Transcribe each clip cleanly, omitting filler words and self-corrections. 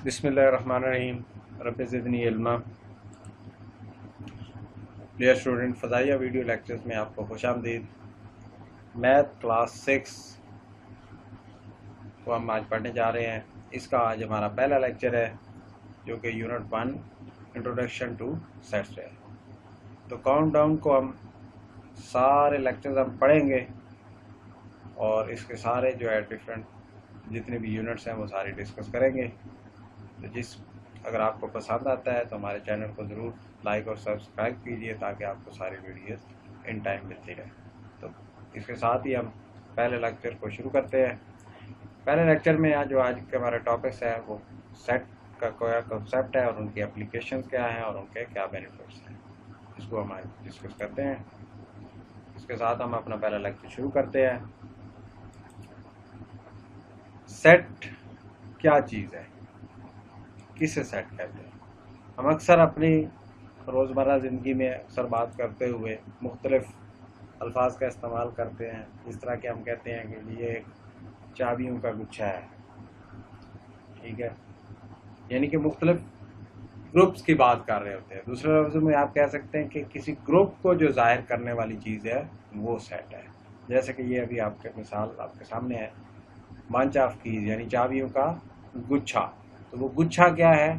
بسم اللہ الرحمن الرحیم رب زدنی علما۔ ڈیئر اسٹوڈنٹ، فضائیہ ویڈیو لیکچرز میں آپ کو خوش آمدید۔ میتھ کلاس 6 کو ہم آج پڑھنے جا رہے ہیں۔ اس کا آج ہمارا پہلا لیکچر ہے جو کہ یونٹ 1 انٹروڈکشن ٹو سیٹس ہے۔ تو کاؤنٹ ڈاؤن کو ہم سارے لیکچرز ہم پڑھیں گے اور اس کے سارے جو ہے ڈفرینٹ جتنے بھی یونٹس ہیں وہ سارے ڈسکس کریں گے۔ تو اگر آپ کو پسند آتا ہے تو ہمارے چینل کو ضرور لائک اور سبسکرائب کیجیے تاکہ آپ کو ساری ویڈیوز ان ٹائم ملتی رہے۔ تو اس کے ساتھ ہی ہم پہلے لیکچر کو شروع کرتے ہیں۔ پہلے لیکچر میں آج کے ہمارے ٹاپکس ہیں وہ سیٹ کا کیا کنسیپٹ ہے اور ان کی اپلیکیشنز کیا ہیں اور ان کے کیا بینیفٹس ہیں، اس کو ہم آج ڈسکس کرتے ہیں۔ اس کے ساتھ ہم اپنا پہلا لیکچر شروع کرتے ہیں۔ سیٹ کیا چیز ہے، کسے سیٹ کہتے ہیں؟ ہم اکثر اپنی روزمرہ زندگی میں اکثر بات کرتے ہوئے مختلف الفاظ کا استعمال کرتے ہیں، اس طرح کہ ہم کہتے ہیں کہ یہ ایک چابیوں کا گچھا ہے، ٹھیک ہے، یعنی کہ مختلف گروپس کی بات کر رہے ہوتے ہیں۔ دوسرے لفظوں میں آپ کہہ سکتے ہیں کہ کسی گروپ کو جو ظاہر کرنے والی چیز ہے وہ سیٹ ہے۔ جیسے کہ یہ ابھی آپ کے مثال آپ کے سامنے ہے، بنچ آف کیز یعنی چابیوں کا گچھا۔ تو وہ گچھا کیا ہے؟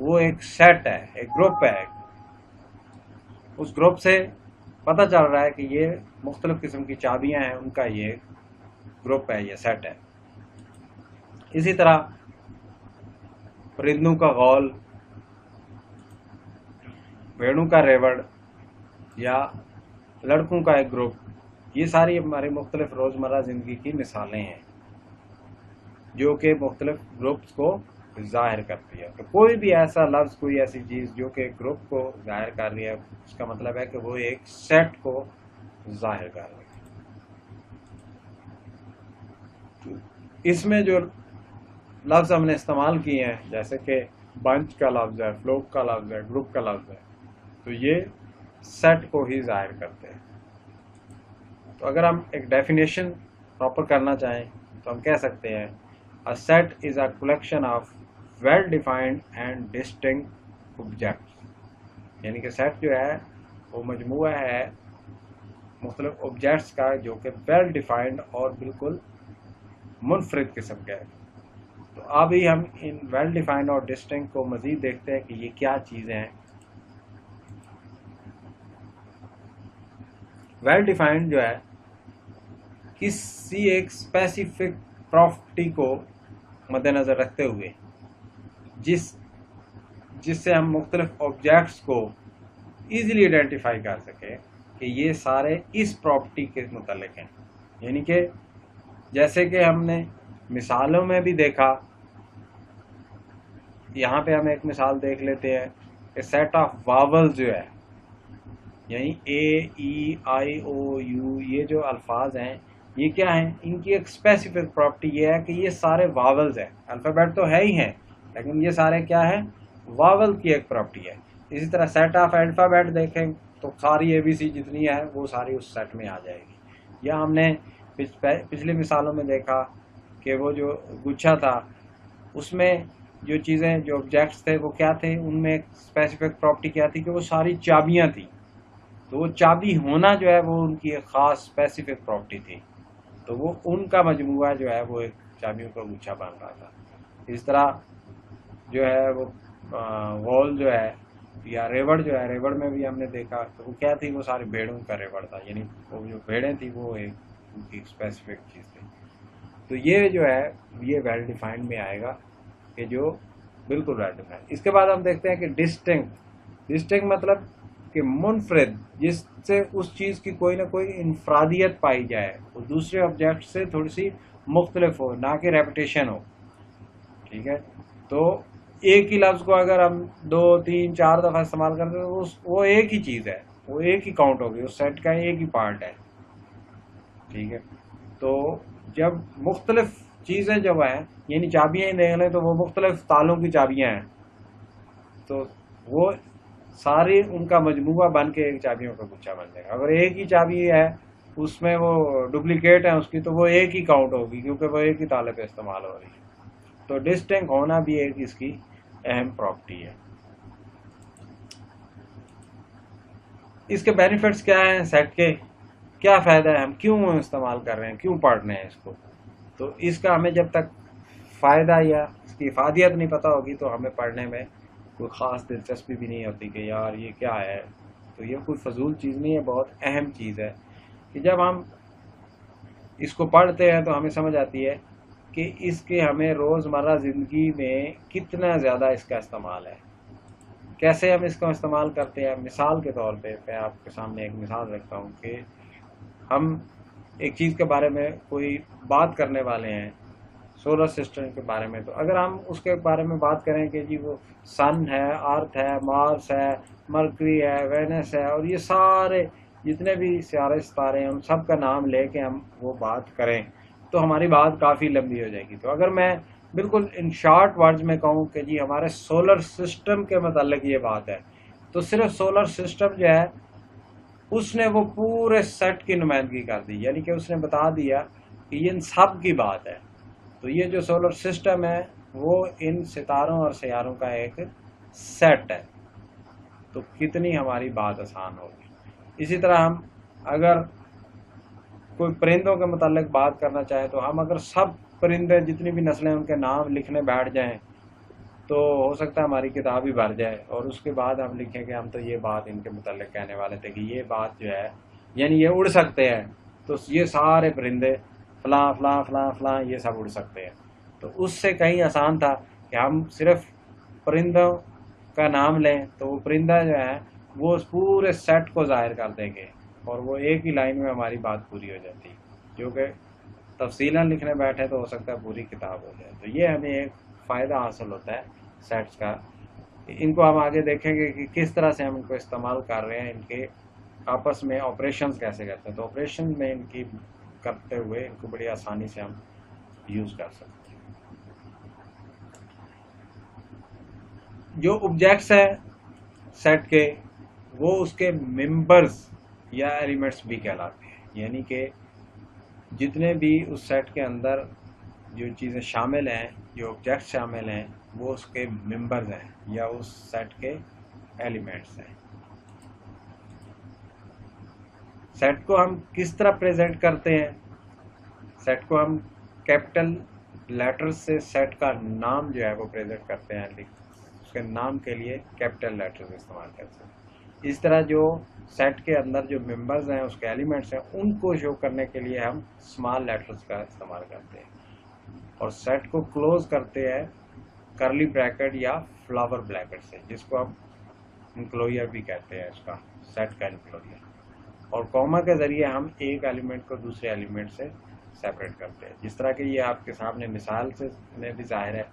وہ ایک سیٹ ہے، ایک گروپ ہے۔ اس گروپ سے پتہ چل رہا ہے کہ یہ مختلف قسم کی چابیاں ہیں، ان کا یہ گروپ ہے، یہ سیٹ ہے۔ اسی طرح پرندوں کا غول، بھیڑوں کا ریوڑ یا لڑکوں کا ایک گروپ، یہ ساری ہماری مختلف روزمرہ زندگی کی مثالیں ہیں جو کہ مختلف گروپس کو ظاہر کرتی ہے۔ تو کوئی بھی ایسا لفظ، کوئی ایسی چیز جو کہ گروپ کو ظاہر کر رہی ہے، اس کا مطلب ہے کہ وہ ایک سیٹ کو ظاہر کر رہی ہے۔ اس میں جو لفظ ہم نے استعمال کیے ہیں جیسے کہ بنچ کا لفظ ہے، فلوک کا لفظ ہے، گروپ کا لفظ ہے، تو یہ سیٹ کو ہی ظاہر کرتے ہیں۔ تو اگر ہم ایک ڈیفینیشن پراپر کرنا چاہیں تو ہم کہہ سکتے ہیں A set is a collection of well-defined and distinct objects، یعنی کہ سیٹ جو ہے وہ مجموعہ ہے مختلف آبجیکٹس کا جو کہ ویل ڈیفائنڈ اور بالکل منفرد قسم کے ہے۔ تو ابھی ہم ان ویل ڈیفائنڈ اور ڈسٹنکٹ کو مزید دیکھتے ہیں کہ یہ کیا چیزیں ہیں۔ ویل ڈیفائنڈ جو ہے کسی ایک اسپیسیفک پراپرٹی کو مد نظر رکھتے ہوئے جس سے ہم مختلف آبجیکٹس کو ایزیلی آئیڈینٹیفائی کر سکیں کہ یہ سارے اس پراپرٹی کے متعلق ہیں۔ یعنی کہ جیسے کہ ہم نے مثالوں میں بھی دیکھا، یہاں پہ ہم ایک مثال دیکھ لیتے ہیں کہ سیٹ آف واول جو ہے، یعنی اے ای آئی او یو، یہ جو الفاظ ہیں یہ کیا ہیں؟ ان کی ایک اسپیسیفک پراپرٹی یہ ہے کہ یہ سارے واولز ہیں۔ الفابیٹ تو ہے ہی ہیں لیکن یہ سارے کیا ہیں؟ واول کی ایک پراپرٹی ہے۔ اسی طرح سیٹ آف الفابیٹ دیکھیں تو ساری اے بی سی جتنی ہے وہ ساری اس سیٹ میں آ جائے گی۔ یا ہم نے پچھلی مثالوں میں دیکھا کہ وہ جو گچھا تھا اس میں جو چیزیں، جو آبجیکٹس تھے وہ کیا تھے؟ ان میں ایک اسپیسیفک پراپرٹی کیا تھی کہ وہ ساری چابیاں تھیں۔ تو وہ چابی ہونا جو ہے وہ ان کی ایک خاص اسپیسیفک پراپرٹی تھی، تو وہ ان کا مجموعہ جو ہے وہ ایک چابیوں کا گچھا بن رہا تھا۔ اس طرح جو ہے وہ غول جو ہے یا ریوڑ جو ہے، ریوڑ میں بھی ہم نے دیکھا تو وہ کیا تھی؟ وہ ساری بھیڑوں کا ریوڑ تھا، یعنی وہ جو بھیڑیں تھیں وہ ایک ان کی اسپیسیفک چیز تھی۔ تو یہ جو ہے یہ ویل ڈیفائنڈ میں آئے گا کہ جو بالکل ویل ڈیفائنڈ۔ اس کے بعد ہم دیکھتے ہیں کہ ڈسٹنکٹ مطلب کہ منفرد، جس سے اس چیز کی کوئی نہ کوئی انفرادیت پائی جائے، وہ دوسرے آبجیکٹ سے تھوڑی سی مختلف ہو، نہ کہ ریپیٹیشن ہو، ٹھیک ہے۔ تو ایک ہی لفظ کو اگر ہم 2 3 4 دفعہ استعمال کرتے ہیں تو وہ ایک ہی چیز ہے، وہ ایک ہی کاؤنٹ ہوگی، اس سیٹ کا ایک ہی پارٹ ہے، ٹھیک ہے۔ تو جب مختلف چیزیں جب ہیں، یعنی چابیاں ہی دیکھ لیں تو وہ مختلف تالوں کی چابیاں ہیں، تو وہ ساری ان کا مجموعہ بن کے ایک چابیوں کا گچھا بن جائے گا۔ اگر ایک ہی چابی ہے اس میں وہ ڈپلیکیٹ ہے اس کی، تو وہ ایک ہی کاؤنٹ ہوگی کیونکہ وہ ایک ہی تالے پہ استعمال ہو رہی ہے۔ तो डिस्टिंक्ट होना भी एक इसकी अहम प्रॉपर्टी है। इसके बेनिफिट्स क्या हैं सेट के, क्या फ़ायदा है, हम क्यों इस्तेमाल कर रहे हैं, क्यों पढ़ रहे हैं इसको। तो इसका हमें जब तक फ़ायदा या इसकी इफादियत नहीं पता होगी तो हमें पढ़ने में कोई ख़ास दिलचस्पी भी नहीं होती कि यार ये क्या है। तो ये कोई फजूल चीज़ नहीं है, बहुत अहम चीज़ है कि जब हम इसको पढ़ते हैं तो हमें समझ आती है कि इसके हमें रोज़मर्रा ज़िंदगी में कितना ज़्यादा इसका इस्तेमाल है, कैसे हम इसका इस्तेमाल करते हैं। मिसाल के तौर पे मैं आपके सामने एक मिसाल रखता हूँ कि हम एक चीज़ के बारे में कोई बात करने वाले हैं, सोलर सिस्टम के बारे में, तो अगर हम उसके बारे में बात करें कि जी वो सन है, अर्थ है, मार्स है, मरकरी है, वेनस है, और ये सारे जितने भी सियारे सितारे हैं उन सब का नाम लेके हम वो बात करें तो हमारी बात काफ़ी लंबी हो जाएगी। तो अगर मैं बिल्कुल इन शॉर्ट वर्ड्स में कहूँ कि जी हमारे सोलर सिस्टम के मतलब ये बात है, तो सिर्फ सोलर सिस्टम जो है उसने वो पूरे सेट की नुमाइंदगी कर दी, यानी कि उसने बता दिया कि ये इन सब की बात है। तो ये जो सोलर सिस्टम है वो इन सितारों और सियारों का एक सेट है। तो कितनी हमारी बात आसान होगी। इसी तरह हम अगर कोई परिंदों के मतलब बात करना चाहें तो हम अगर सब परिंदे जितनी भी नस्लें उनके नाम लिखने बैठ जाएं तो हो सकता है हमारी किताब ही भर जाए, और उसके बाद हम लिखें कि हम तो ये बात इनके मतलब कहने वाले थे कि ये बात जो है यानी ये उड़ सकते हैं, तो ये सारे परिंदे फलां फलां फलां फलां ये सब उड़ सकते हैं। तो उससे कहीं आसान था कि हम सिर्फ परिंदों का नाम लें तो वो परिंदा जो है वो उस पूरे सेट को ज़ाहिर कर देंगे और वो एक ही लाइन में हमारी बात पूरी हो जाती, जो कि तफसीलन लिखने बैठे तो हो सकता है पूरी किताब हो जाए। तो ये हमें एक फ़ायदा हासिल होता है सेट्स का। इनको हम आगे देखेंगे कि किस तरह से हम इनको इस्तेमाल कर रहे हैं, इनके आपस में ऑपरेशंस कैसे करते हैं। तो ऑपरेशन में इनकी करते हुए इनको बड़ी आसानी से हम यूज़ कर सकते हैं। जो ऑब्जेक्ट्स हैं सेट के वो उसके मेंबर्स या एलिमेंट्स भी कहलाते हैं, यानी कि जितने भी उस सेट के अंदर जो चीज़ें शामिल हैं, जो ऑब्जेक्ट्स शामिल हैं, वो उसके मेंबर्स हैं या उस सेट के एलिमेंट्स हैं। सेट को हम किस तरह प्रेजेंट करते हैं, सेट को हम कैपिटल लेटर्स से सेट का नाम जो है वो प्रेजेंट करते हैं, उसके नाम के लिए कैपिटल लेटर्स इस्तेमाल करते हैं। इस तरह जो सेट के अंदर जो मेंबर्स हैं उसके एलिमेंट्स हैं उनको शो करने के लिए हम स्मॉल लेटर्स का इस्तेमाल करते हैं, और सेट को क्लोज करते हैं करली ब्रैकेट या फ्लावर ब्रैकेट से, जिसको हम इंक्लोजर भी कहते हैं, इसका सेट का इंक्लोजर। और कॉमा के ज़रिए हम एक एलिमेंट को दूसरे एलिमेंट से सेपरेट करते हैं। जिस तरह कि ये आपके सामने मिसाल से में भी जाहिर है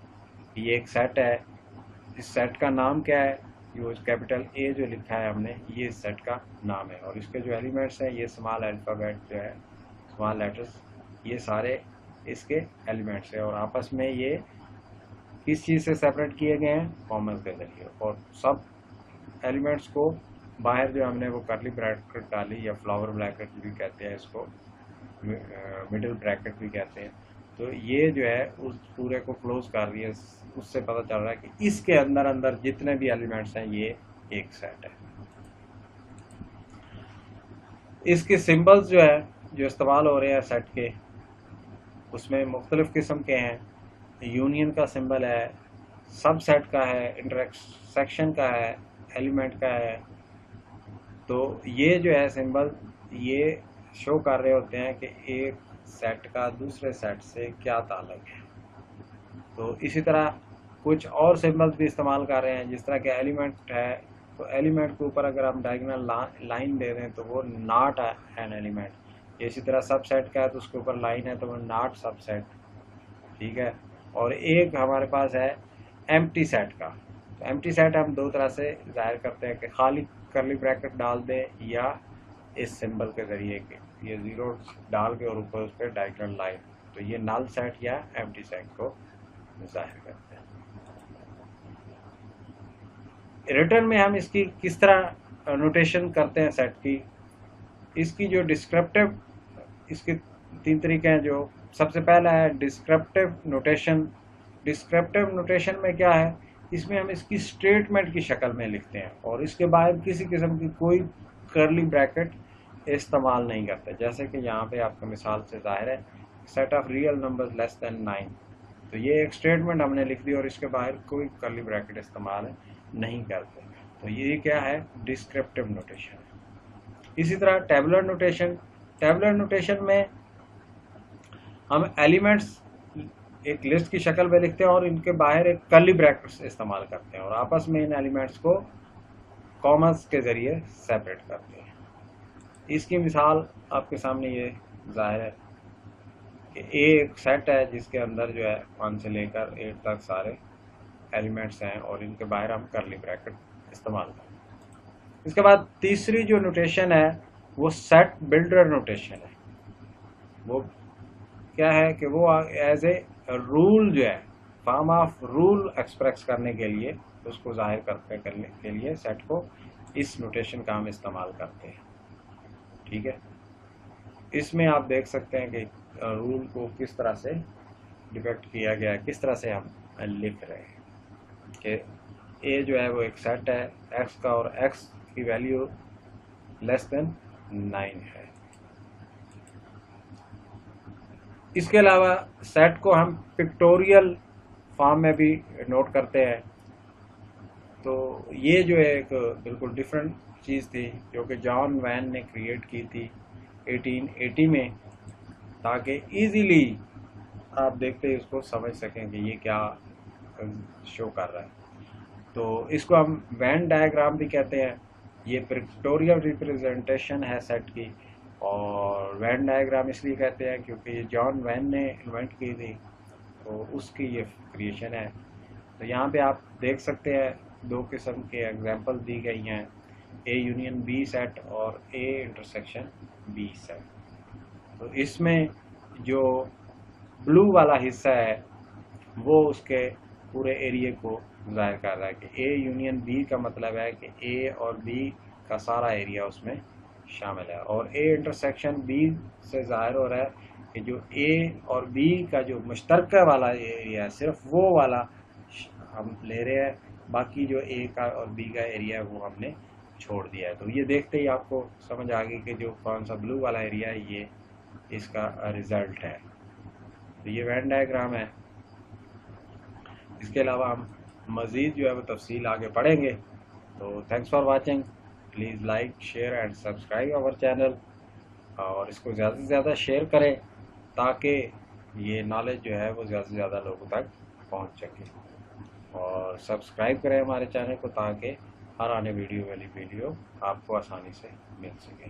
कि ये एक सेट है, इस सेट का नाम क्या है, ये कैपिटल ए जो लिखा है हमने ये इस सेट का नाम है, और इसके जो एलिमेंट्स हैं ये स्मॉल अल्फ़ाबेट जो है स्मॉल लेटर्स ये सारे इसके एलिमेंट्स हैं, और आपस में ये किस चीज़ से सेपरेट किए गए हैं, कॉमन के जरिए। और सब एलिमेंट्स को बाहर जो हमने वो करली ब्रैकेट डाली या फ्लावर ब्रैकेट भी कहते हैं इसको, मिडिल ब्रैकेट भी कहते हैं, तो ये जो है उस पूरे को क्लोज कर रही है। उससे पता चल रहा है कि इसके अंदर अंदर जितने भी एलिमेंट्स हैं ये एक सेट है। इसके सिंबल्स जो है जो इस्तेमाल हो रहे हैं सेट के उसमें मुख्तलिफ किस्म के हैं। यूनियन का सिंबल है, सब सेट का है, इंटरसेक्शन का है, एलिमेंट का है। तो ये जो है सिंबल ये शो कर रहे होते हैं कि एक सेट का दूसरे सेट से क्या ताल्लुक है। तो इसी तरह कुछ और सिंबल्स भी इस्तेमाल कर रहे हैं, जिस तरह के एलिमेंट है तो एलिमेंट के ऊपर अगर हम डायगोनल लाइन दे दें तो वो नॉट एन एलिमेंट। इसी तरह सब सेट का है तो उसके ऊपर लाइन है तो वो नॉट सब सेट, ठीक है। और एक हमारे पास है एम्प्टी सेट का। तो एम्प्टी सेट हम दो तरह से जाहिर करते हैं कि खाली करली ब्रैकेट डाल दें या इस सिंबल के ज़रिए के ये ज़ीरो डाल के और ऊपर उस पर डायगोनल लाइन, तो ये नल सेट या एम्प्टी सेट को जाहिर करते हैं। रिटर्न में हम इसकी किस तरह नोटेशन करते हैं सेट की, इसकी जो डिस्क्रिप्टिव, इसके तीन तरीके हैं। जो सबसे पहला है डिस्क्रिप्टिव नोटेशन, डिस्क्रिप्टिव नोटेशन में क्या है, इसमें हम इसकी स्टेटमेंट की शक्ल में लिखते हैं और इसके बाहर किसी किस्म की कोई करली ब्रैकेट इस्तेमाल नहीं करते। जैसे कि यहाँ पे आपको मिसाल से जाहिर है set of real numbers less than 9, तो ये एक स्टेटमेंट हमने लिख दी और इसके बाहर कोई करली ब्रैकेट इस्तेमाल नहीं करते। तो ये क्या है, डिस्क्रिप्टिव नोटेशन। इसी तरह टेबुलर नोटेशन, टेबुलर नोटेशन में हम एलिमेंट्स एक लिस्ट की शक्ल में लिखते हैं और इनके बाहर एक कर्ली ब्रैकेट्स इस्तेमाल करते हैं और आपस में इन एलिमेंट्स को कॉमर्स के जरिए सेपरेट करते हैं। इसकी मिसाल आपके सामने ये जाहिर है कि एक सेट है जिसके अंदर जो है 1 से लेकर 8 तक सारे एलिमेंट्स हैं और इनके बाहर हम कर्ली ब्रैकेट इस्तेमाल करते हैं। इसके बाद तीसरी जो नोटेशन है वो सेट बिल्डर नोटेशन है। वो क्या है कि वो एज ए रूल जो है, फॉर्म ऑफ रूल एक्सप्रेस करने के लिए, उसको जाहिर करने के लिए सेट को इस नोटेशन का हम इस्तेमाल करते हैं। ठीक है, इसमें आप देख सकते हैं कि रूल को किस तरह से डिफेक्ट किया गया है, किस तरह से हम लिख रहे हैं कि ए जो है वो एक सेट है एक्स का और एक्स की वैल्यू लेस देन 9 है। इसके अलावा सेट को हम पिक्टोरियल फॉर्म में भी नोट करते हैं। तो ये जो है एक बिल्कुल डिफरेंट चीज़ थी जो कि जॉन वैन ने क्रिएट की थी 1880 में, ताकि इजीली आप देखते ही उसको समझ सकें कि ये क्या शो कर रहा है। तो इसको हम वैन डायग्राम भी कहते हैं। ये पिक्टोरियल रिप्रेजेंटेशन है सेट की, और वैन डायग्राम इसलिए कहते हैं क्योंकि ये जॉन वैन ने इन्वेंट की थी, तो उसकी ये क्रिएशन है। तो यहाँ पे आप देख सकते हैं 2 किस्म के एग्जांपल दी गई हैं, ए यूनियन बी सेट और ए इंटरसेक्शन बी सेट। तो इसमें जो ब्लू वाला हिस्सा है वो उसके पूरे एरिया को ज़ाहिर कर रहा है कि ए यूनियन बी का मतलब है कि ए और बी का सारा एरिया उसमें शामिल है, और ए इंटरसेक्शन बी से ज़ाहिर हो रहा है कि जो ए और बी का जो मुश्तरका वाला एरिया है सिर्फ वो वाला हम ले रहे हैं, बाकी जो ए का और बी का एरिया है वो हमने छोड़ दिया है। तो ये देखते ही आपको समझ आ गई कि जो कौन सा ब्लू वाला एरिया है ये इसका रिजल्ट है। तो ये वैन डायग्राम है। इसके अलावा हम मज़ीद जो है वो तफसील आगे पढ़ेंगे। तो thanks for watching, please like share and subscribe our channel, और इसको ज़्यादा से ज़्यादा शेयर करें ताकि ये नॉलेज जो है वो ज़्यादा से ज़्यादा लोगों तक पहुंच सके, और सब्सक्राइब करें हमारे चैनल को ताकि हर आने वाली वीडियो आपको आसानी से मिल सके।